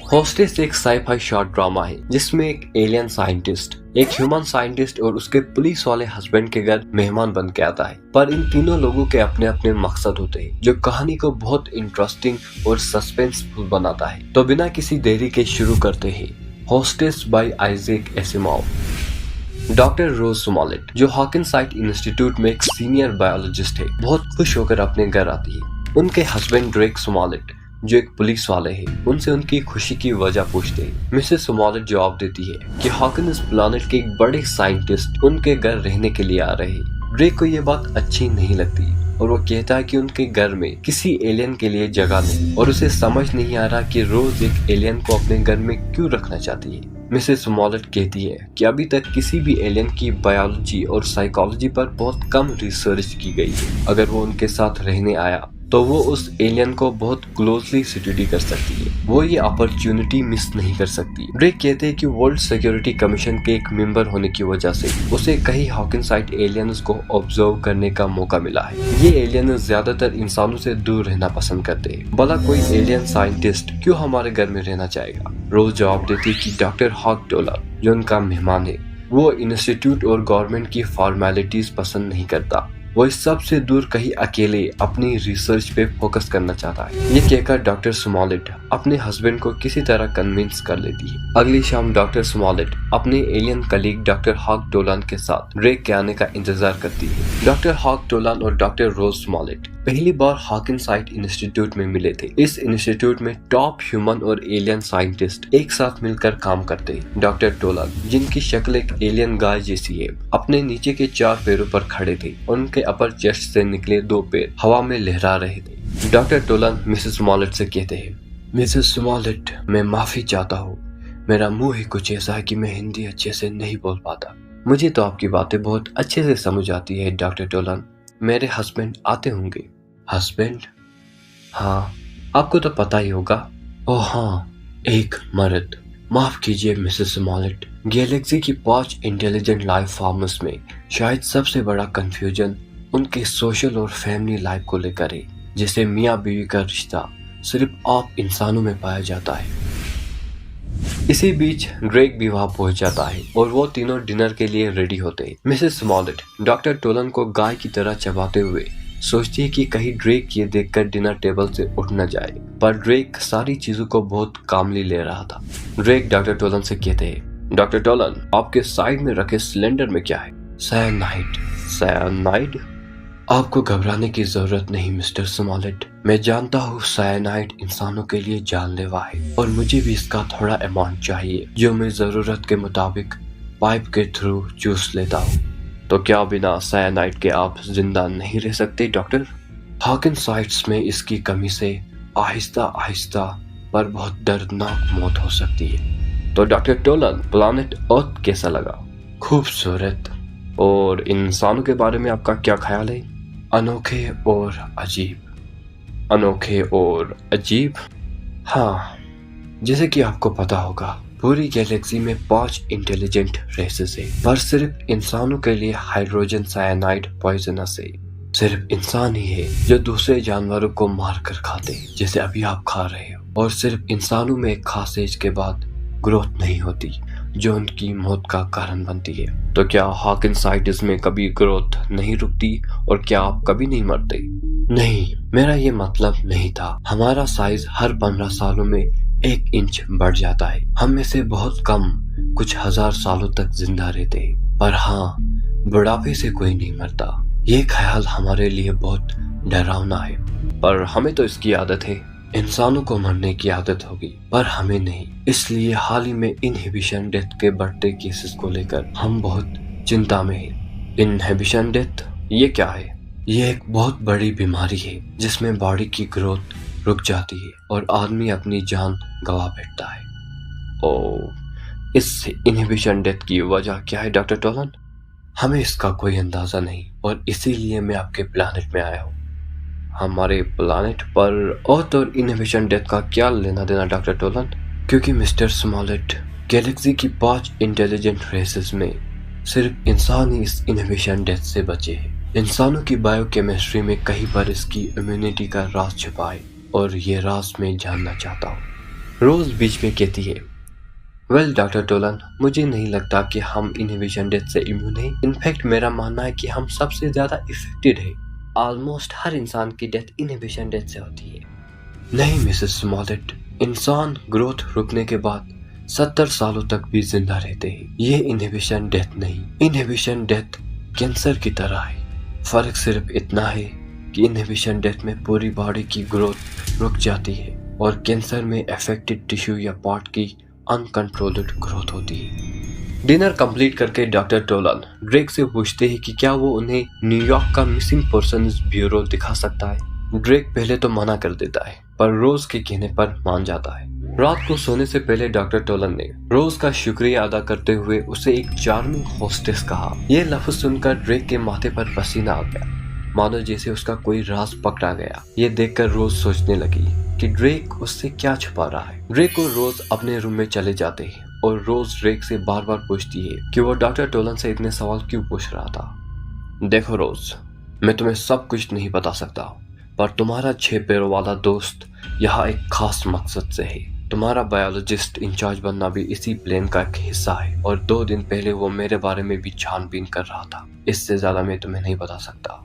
Hostess एक sci-fi short drama है जिसमें एक एलियन साइंटिस्ट, एक ह्यूमन साइंटिस्ट और उसके पुलिस वाले हस्बैंड के घर मेहमान बन के आता है। पर इन तीनों लोगों के अपने अपने मकसद होते हैं जो कहानी को बहुत इंटरेस्टिंग और सस्पेंसफुल बनाता है। तो बिना किसी देरी के शुरू करते हैं hostess by Isaac Asimov. Doctor Rose Smollett जो हॉकिंसाइड इंस्टीट्यूट में एक सीनियर बायोलॉजिस्ट है, बहुत खुश होकर अपने घर आती है। उनके हस्बैंड ड्रेक स्मॉलेट जो एक पुलिस वाले हैं, उनसे उनकी खुशी की वजह पूछते हैं। मिसेस स्मॉलेट जवाब देती है कि हॉकिंस प्लैनेट के एक बड़े साइंटिस्ट उनके घर रहने के लिए आ रहे हैं। ड्रेक को ये बात अच्छी नहीं लगती और वो कहता है कि उनके घर में किसी एलियन के लिए जगह नहीं और उसे समझ नहीं आ रहा कि रोज एक एलियन को अपने घर में क्यों रखना चाहती है। मिसेस स्मॉलेट कहती है कि अभी तक किसी भी एलियन की बायोलॉजी और साइकोलॉजी पर बहुत कम रिसर्च की गई है। अगर वो उनके साथ रहने आया तो वो उस एलियन को बहुत क्लोजली स्टडी कर सकती है। वो ये अपॉर्चुनिटी मिस नहीं कर सकती। ड्रेक कहते हैं कि वर्ल्ड सिक्योरिटी कमीशन के एक मेंबर होने की वजह से उसे कई हॉकिंसाइड एलियंस को ऑब्जर्व करने का मौका मिला है। ये एलियंस ज्यादातर इंसानों से दूर रहना पसंद करते हैं। भला कोई एलियन साइंटिस्ट क्यों हमारे घर में रहना चाहेगा? रोज जवाब देती कि डॉक्टर हॉक डोलर जो उनका मेहमान है, वो इंस्टीट्यूट और गवर्नमेंट की फॉर्मेलिटीज पसंद नहीं करता। वो इस सब से दूर कहीं अकेले अपनी रिसर्च पे फोकस करना चाहता है। ये कहकर डॉक्टर स्मॉलेट अपने हस्बैंड को किसी तरह कन्विंस कर लेती है। अगली शाम डॉक्टर स्मॉलेट अपने एलियन कलीग डॉक्टर हॉक डोलान के साथ ड्रेक के आने का इंतजार करती है। डॉक्टर हॉक डोलान और डॉक्टर रोज स्मॉलेट पहली बार हॉकिंसाइड इंस्टीट्यूट में मिले थे। इस इंस्टीट्यूट में टॉप ह्यूमन और एलियन साइंटिस्ट एक साथ मिलकर काम करते हैं। डॉक्टर डोलान जिनकी शक्ल एक एलियन गाय जैसी है, अपने नीचे के 4 पैरों पर खड़े थे। उनके अपर चेस्ट से निकले 2 पैर हवा में लहरा रहे थे। डॉक्टर डोलान मिसेस स्मॉलेट से कहते हैं, मिसेस स्मॉलेट, मैं माफी चाहता हूँ। मेरा मुंह ही कुछ ऐसा है कि मैं हिंदी अच्छे से नहीं बोल पाता। मुझे तो आपकी बातें बहुत अच्छे से समझ आती है डॉक्टर डोलान। मेरे हस्बैंड आते होंगे। हस्बैंड? हाँ, आपको तो पता ही होगा। ओह हाँ, एक मर्द। माफ कीजिए मिसेस स्मॉलेट, गैलेक्सी की 5 इंटेलिजेंट लाइफ फॉर्म्स में शायद सबसे बड़ा कंफ्यूजन उनके सोशल और फैमिली लाइफ को लेकर है। जैसे मियाँ बीवी का रिश्ता सिर्फ आप इंसानों में पाया जाता है। इसी बीच ड्रेक भी वहां पहुंच जाता है और वो तीनों डिनर के लिए रेडी होते हैं। मिसेस स्मॉलेट डॉक्टर डोलान को गाय की तरह चबाते हुए सोचती है कि कहीं ड्रेक ये देखकर डिनर टेबल से उठ न जाए, पर ड्रेक सारी चीजों को बहुत कामली ले रहा था। ड्रेक डॉक्टर डोलान से कहते हैं, डॉक्टर डोलान, आपके साइड में रखे सिलेंडर में क्या है? सायनाइड। सायनाइड? आपको घबराने की जरूरत नहीं मिस्टर स्मॉलेट। मैं जानता हूँ सायनाइड इंसानों के लिए जानलेवा है और मुझे भी इसका थोड़ा अमाउंट चाहिए जो मैं जरूरत के मुताबिक पाइप के थ्रू चूस लेता हूँ। तो क्या बिना सायनाइड के आप जिंदा नहीं रह सकते डॉक्टर? हॉकिंसाइड्स में इसकी कमी से आहिस्ता आहिस्ता पर बहुत दर्दनाक मौत हो सकती है। तो डॉक्टर डोलान, प्लैनेट अर्थ कैसा लगा? खूबसूरत। और इंसानों के बारे में आपका क्या ख्याल है? अनोखे और अजीब। अनोखे और अजीब? हाँ, जैसे कि आपको पता होगा पूरी गैलेक्सी में 5 इंटेलिजेंट रेसेस है, पर सिर्फ इंसानों के लिए हाइड्रोजन साइनाइड पॉइजनस है। सिर्फ इंसान ही है जो दूसरे जानवरों को मार कर खाते, जैसे अभी आप खा रहे हो। और सिर्फ इंसानों में एक खास एज के बाद ग्रोथ नहीं होती जो उनकी मौत का कारण बनती है। तो क्या हॉकिंसाइड्स में कभी ग्रोथ नहीं रुकती और क्या आप कभी नहीं मरते? नहीं, मेरा ये मतलब नहीं था। हमारा साइज हर 15 सालों में 1 इंच बढ़ जाता है। हम में से बहुत कम कुछ 1000 सालों तक जिंदा रहते हैं, पर हाँ, बुढ़ापे से कोई नहीं मरता। ये ख्याल हमारे लिए बहुत डरावना है, पर हमें तो इसकी आदत है। इंसानों को मरने की आदत होगी पर हमें नहीं। इसलिए हाल ही में इनहिबिशन डेथ के बढ़ते केसेस को लेकर हम बहुत चिंता में हैं। इनहिबिशन डेथ ये क्या है? ये एक बहुत बड़ी बीमारी है जिसमें बॉडी की ग्रोथ रुक जाती है और आदमी अपनी जान गंवा बैठता है। इस इनहिबिशन डेथ की वजह क्या है डॉक्टर डोलान? हमें इसका कोई अंदाजा नहीं और इसीलिए मैं आपके प्लैनेट में आया हूँ। हमारे प्लैनेट पर अर्थ और इनहिबिशन डेथ का क्या लेना देना डॉक्टर डोलान? क्योंकि मिस्टर स्मॉलेट, गैलेक्सी की 5 इंटेलिजेंट रेसेस में सिर्फ इंसान ही इस इनहिबिशन डेथ से बचे हैं। इंसानों की बायोकेमिस्ट्री में कहीं पर इसकी इम्यूनिटी का राज छिपा है और ये राज मैं जानना चाहता हूँ। रोज बीच में कहती है, वेल डॉक्टर टोलन, मुझे नहीं लगता कि हम इनहिबिशन डेथ से इम्यून हैं। इनफैक्ट मेरा मानना है कि हम सबसे ज्यादा इफेक्टेड है। ऑलमोस्ट हर इंसान की डेथ इनहिबिशन डेथ से होती है। नहीं मिसेस स्मॉलेट, इंसान ग्रोथ रुकने के बाद 70 सालों तक भी जिंदा रहते हैं। ये इनहिबिशन डेथ नहीं, इनहिबिशन डेथ कैंसर की तरह है। फर्क सिर्फ इतना है कि इनहिबिशन डेथ में पूरी बॉडी की ग्रोथ रुक जाती है और कैंसर में अफेक्टेड टिश्यू या पार्ट की अनकंट्रोल्ड ग्रोथ होती है। डिनर कंप्लीट करके डॉक्टर टोलन ड्रेक से पूछते हैं कि क्या वो उन्हें न्यूयॉर्क का मिसिंग पर्सन्स ब्यूरो दिखा सकता है। ड्रेक पहले तो मना कर देता है, पर रोज के कहने पर मान जाता है। रात को सोने से पहले डॉक्टर टोलन ने रोज का शुक्रिया अदा करते हुए उसे एक चार्मिंग होस्टेस कहा। यह लफ्ज सुनकर ड्रेक के माथे पर पसीना आ गया, मानो जैसे उसका कोई राज पकड़ा गया। ये देखकर रोज सोचने लगी कि ड्रेक उससे क्या छुपा रहा है। ड्रेक और रोज अपने रूम में चले जाते हैं और रोज ड्रेक से बार बार पूछती है कि वो डॉक्टर टोलन से इतने सवाल क्यों पूछ रहा था। देखो रोज, मैं तुम्हें सब कुछ नहीं बता सकता, पर तुम्हारा 6 पैरों वाला दोस्त यहाँ एक खास मकसद से है। तुम्हारा बायोलॉजिस्ट इंचार्ज बनना भी इसी प्लान का एक हिस्सा है और 2 दिन पहले वो मेरे बारे में भी छानबीन कर रहा था। इससे ज्यादा मैं तुम्हें नहीं बता सकता।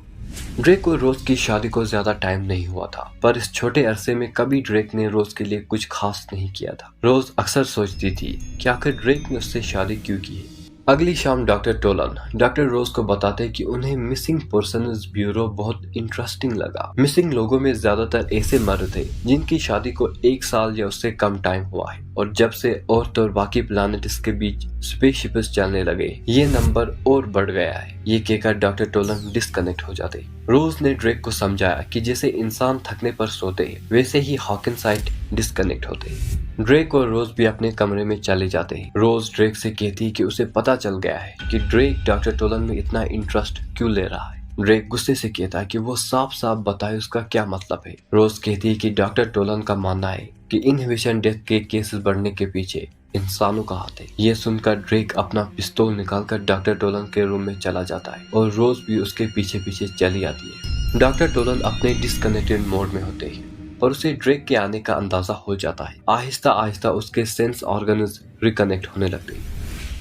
ड्रेक और रोज की शादी को ज्यादा टाइम नहीं हुआ था, पर इस छोटे अरसे में कभी ड्रेक ने रोज के लिए कुछ खास नहीं किया था। रोज अक्सर सोचती थी कि आखिर ड्रेक ने उससे शादी क्यों की है। अगली शाम डॉक्टर टोलन डॉक्टर रोज को बताते कि उन्हें मिसिंग पर्सन्स ब्यूरो बहुत इंटरेस्टिंग लगा। मिसिंग लोगों में ज्यादातर ऐसे मर्द थे जिनकी शादी को 1 साल या उससे कम टाइम हुआ है, और जब से अर्थ और बाकी प्लैनेट्स के बीच स्पेसशिप्स चलने लगे ये नंबर और बढ़ गया है। ये कहकर डॉक्टर टोलन डिस्कनेक्ट हो जाते। रोज ने ड्रेक को समझाया कि जैसे इंसान थकने पर सोते हैं वैसे ही हॉकिनसाइड डिस्कनेक्ट होते हैं। ड्रेक और रोज भी अपने कमरे में चले जाते हैं। रोज ड्रेक से कहती है कि उसे पता चल गया है कि ड्रेक डॉक्टर टोलन में इतना इंटरेस्ट क्यों ले रहा है। ड्रेक गुस्से से कहता है कि वो साफ साफ बताए उसका क्या मतलब है। रोज कहती है कि डॉक्टर टोलन का मानना है कि इनहिबिशन डेथ के केसेस बढ़ने के पीछे इंसानों का हाथ है। ये सुनकर ड्रेक अपना पिस्तौल निकालकर डॉक्टर टोलन के रूम में चला जाता है और रोज भी उसके पीछे पीछे चली आती है। डॉक्टर टोलन अपने डिस्कनेक्टेड मोड में होते हैं और उसे ड्रेक के आने का अंदाजा हो जाता है। आहिस्ता आहिस्ता उसके सेंस ऑर्गन्स रिकनेक्ट होने लगते हैं।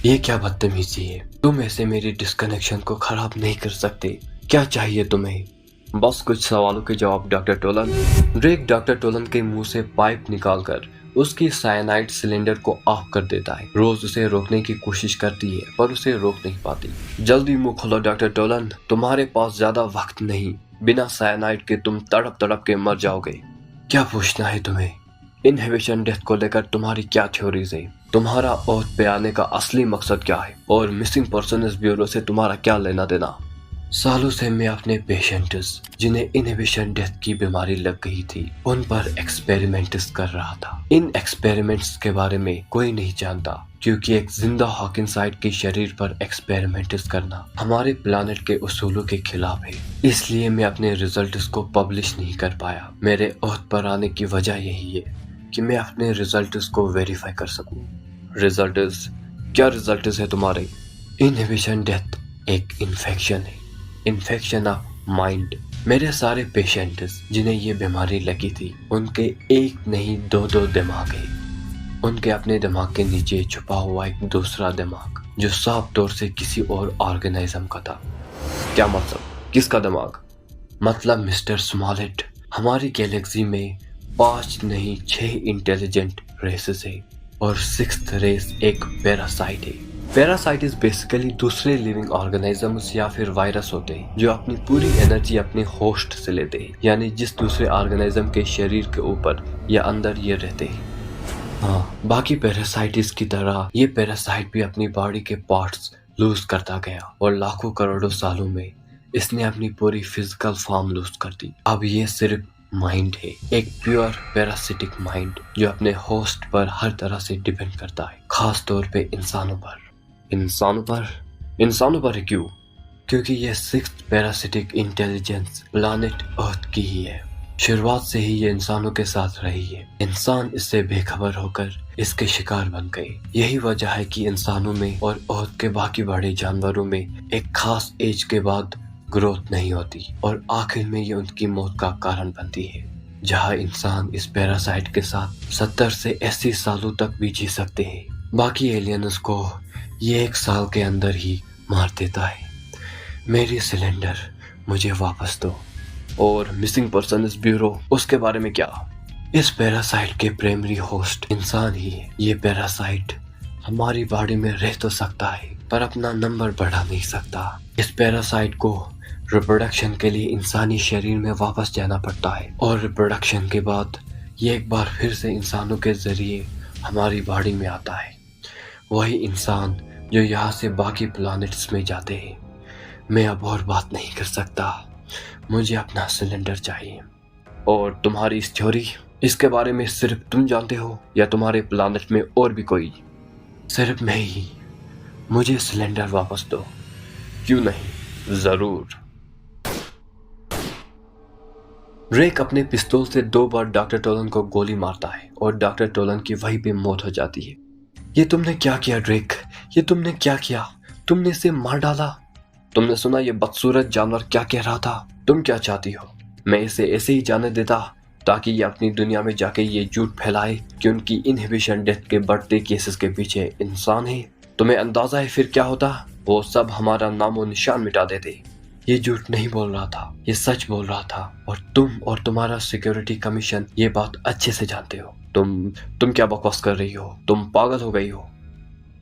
ये क्या बदतमीजी है, तुम ऐसे मेरी डिस्कनेक्शन को खराब नहीं कर सकते। क्या चाहिए तुम्हें? बस कुछ सवालों के जवाब doctor Tollens. Drake doctor Tollens के मुंह से पाइप निकालकर उसकी साइनाइड सिलेंडर को ऑफ कर देता है। रोज उसे रोकने की कोशिश करती है पर उसे रोक नहीं पाती। जल्दी मुंह खोलो डॉक्टर टोलन, तुम्हारे पास ज्यादा वक्त नहीं। बिना साइनाइड के तुम तड़प तड़प के मर जाओगे। क्या पूछना है तुम्हें? इनहिबिशन डेथ को लेकर तुम्हारी क्या थ्योरीज है? तुम्हारा अर्थ पे आने का असली मकसद क्या है? और मिसिंग पर्सन्स ब्यूरो से तुम्हारा क्या लेना देना? सालों से मैं अपने पेशेंट्स जिन्हें इनहिबिशन डेथ की बीमारी लग गई थी उन पर एक्सपेरिमेंट्स कर रहा था। इन एक्सपेरिमेंट्स के बारे में कोई नहीं जानता, क्योंकि एक जिंदा हॉकिनसाइड के शरीर पर एक्सपेरिमेंट्स करना हमारे प्लानेट के उसूलों के खिलाफ है। इसलिए मैं अपने रिजल्ट्स को पब्लिश नहीं कर पाया। मेरे अर्थ पर आने की वजह यही है कि मैं अपने रिजल्ट्स को वेरीफाई कर सकूं। रिजल्ट्स? क्या रिजल्ट्स है तुम्हारे? इनहिबिशन डेथ एक इन्फेक्शन है, इन्फेक्शन ऑफ माइंड। मेरे सारे पेशेंट्स जिन्हें ये बीमारी लगी थी उनके एक नहीं 2 दिमाग है। उनके अपने दिमाग के नीचे छुपा हुआ एक दूसरा दिमाग जो साफ तौर से किसी और ऑर्गेनिज्म का था। क्या मतलब? किसका दिमाग? मतलब मिस्टर स्मॉलेट, हमारी गैलेक्सी में 5 नहीं 6 इंटेलिजेंट रेसेस है और 6th रेस एक पैरासाइट है। पैरासाइट इज बेसिकली दूसरे लिविंग ऑर्गेनिजम्स या फिर वायरस होते हैं जो अपनी पूरी एनर्जी अपने होस्ट से लेते हैं, यानी जिस दूसरे ऑर्गेनिज्म के शरीर के ऊपर या अंदर ये रहते हैं। हाँ, बाकी पैरासाइटिस की तरह ये पैरासाइट भी अपनी बॉडी के पार्ट्स लूज करता गया और लाखों करोड़ों सालों में इसने अपनी पूरी फिजिकल फॉर्म लूज कर दी। अब ये सिर्फ माइंड है, एक प्योर पैरासिटिक माइंड जो अपने होस्ट पर हर तरह से डिपेंड करता है, खास तौर पे इंसानों पर। इंसानों पर क्यों? क्योंकि यह 6th parasitic intelligence planet earth की ही है। शुरुआत से ही ये इंसानों के साथ रही है। इंसान इससे बेखबर होकर इसके शिकार बन गए। यही वजह है कि इंसानों में और अर्थ के बाकी बड़े जानवरों में एक खास एज के बाद ग्रोथ नहीं होती और आखिर में ये उनकी मौत का कारण बनती है। जहां इंसान इस पैरासाइट के साथ 70 से 80 सालों तक भी जी सकते हैं। बाकी एलियन उसको ये 1 साल के अंदर ही मार देता है। मेरी सिलेंडर मुझे वापस दो। और मिसिंग पर्सन ब्यूरो, उसके बारे में क्या? इस पैरासाइट के प्राइमरी होस्ट इंसान ही है। ये पैरासाइट हमारी बॉडी में रह तो सकता है पर अपना नंबर बढ़ा नहीं सकता। इस पैरासाइट को रिप्रोडक्शन के लिए इंसानी शरीर में वापस जाना पड़ता है और रिप्रोडक्शन के बाद ये एक बार फिर से इंसानों के जरिए हमारी बॉडी में आता है। वही इंसान जो यहाँ से बाकी प्लैनेट्स में जाते हैं। मैं अब और बात नहीं कर सकता, मुझे अपना सिलेंडर चाहिए। और तुम्हारी इस थ्योरी, इसके बारे में सिर्फ तुम जानते हो या तुम्हारे प्लैनेट में और भी कोई? सिर्फ मैं ही। मुझे सिलेंडर वापस दो। क्यों नहीं, जरूर। ड्रेक अपने पिस्तौल से 2 बार डॉक्टर टोलन को गोली मारता है और डॉक्टर टोलन की वहीं पे मौत हो जाती है। ये तुमने क्या किया ड्रेक? ये तुमने क्या किया? तुमने इसे मार डाला। तुमने सुना ये बदसूरत जानवर क्या कह रहा था? तुम क्या चाहती हो? मैं इसे ऐसे ही जाने देता ताकि ये अपनी दुनिया में जाके ये झूठ फैलाए कि उनकी इनहिबिशन डेथ के बढ़ते केसेस के पीछे इंसान है। तुम्हें अंदाजा है फिर क्या होता? वो सब हमारा नामो निशान मिटा देते। ये झूठ नहीं बोल रहा था, ये सच बोल रहा था। और तुम और तुम्हारा सिक्योरिटी कमीशन ये बात अच्छे से जानते हो। तुम क्या बकवास कर रही हो? तुम पागल हो गई हो।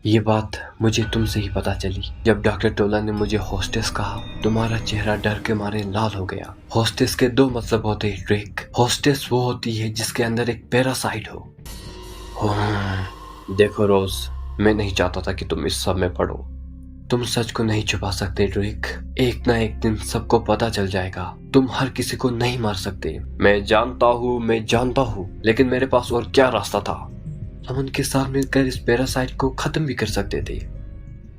ये बात मुझे तुमसे ही पता चली जब डॉक्टर टोलन ने मुझे होस्टेस कहा। तुम्हारा चेहरा डर के मारे लाल हो गया। होस्टेस के 2 मतलब होते हैं ड्रेक। होस्टेस वो होती है जिसके अंदर एक पैरासाइट हो। देखो रोज, मैं नहीं चाहता था कि तुम इस सब में पड़ो। तुम सच को नहीं छुपा सकते ड्रेक। एक ना एक दिन सबको पता चल जाएगा। तुम हर किसी को नहीं मार सकते। मैं जानता हूँ, लेकिन मेरे पास और क्या रास्ता था? हम उनके साथ मिलकर इस पैरासाइट को खत्म भी कर सकते थे।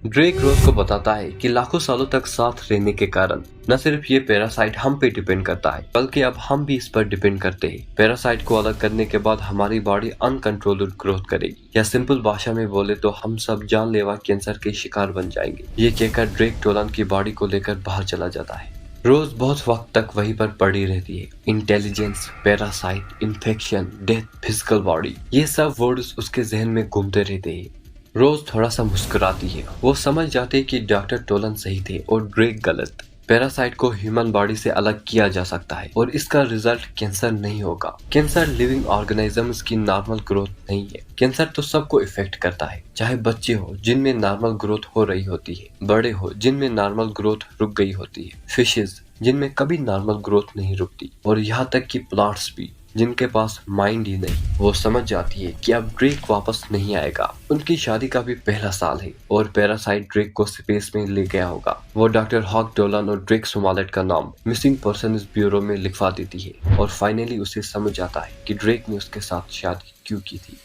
ड्रेक रोज को बताता है कि लाखों सालों तक साथ रहने के कारण न सिर्फ ये पैरासाइट हम पे डिपेंड करता है, बल्कि अब हम भी इस पर डिपेंड करते हैं। पैरासाइट को अलग करने के बाद हमारी बॉडी अनकंट्रोल्ड ग्रोथ करेगी, या सिंपल भाषा में बोले तो हम सब जानलेवा कैंसर के शिकार बन जाएंगे। ये कहकर ड्रेक टोलन की बॉडी को लेकर बाहर चला जाता है। रोज बहुत वक्त तक वहीं पर पड़ी रहती है। Intelligence, parasite, infection, death, physical body, ये सब वर्ड्स उसके जहन में घूमते रहते हैं। रोज थोड़ा सा मुस्कुराती है। वो समझ जाते कि डॉक्टर टोलन सही थे और ड्रेक गलत। पैरासाइट को ह्यूमन बॉडी से अलग किया जा सकता है और इसका रिजल्ट कैंसर नहीं होगा। कैंसर लिविंग ऑर्गेनिजम्स की नॉर्मल ग्रोथ नहीं है। कैंसर तो सबको इफेक्ट करता है, चाहे बच्चे हो जिनमें नॉर्मल ग्रोथ हो रही होती है, बड़े हो जिनमें नॉर्मल ग्रोथ रुक गई होती है, फिशेज जिनमें कभी नॉर्मल ग्रोथ नहीं रुकती, और यहाँ तक कि प्लांट्स भी जिनके पास माइंड ही नहीं। वो समझ जाती है कि अब ड्रेक वापस नहीं आएगा। उनकी शादी का भी पहला साल है और पैरासाइट ड्रेक को स्पेस में ले गया होगा। वो डॉक्टर हॉक टोलन और ड्रेक सोमालेट का नाम मिसिंग पर्सन ब्यूरो में लिखवा देती है और फाइनली उसे समझ आता है कि ड्रेक ने उसके साथ शादी क्यों की थी।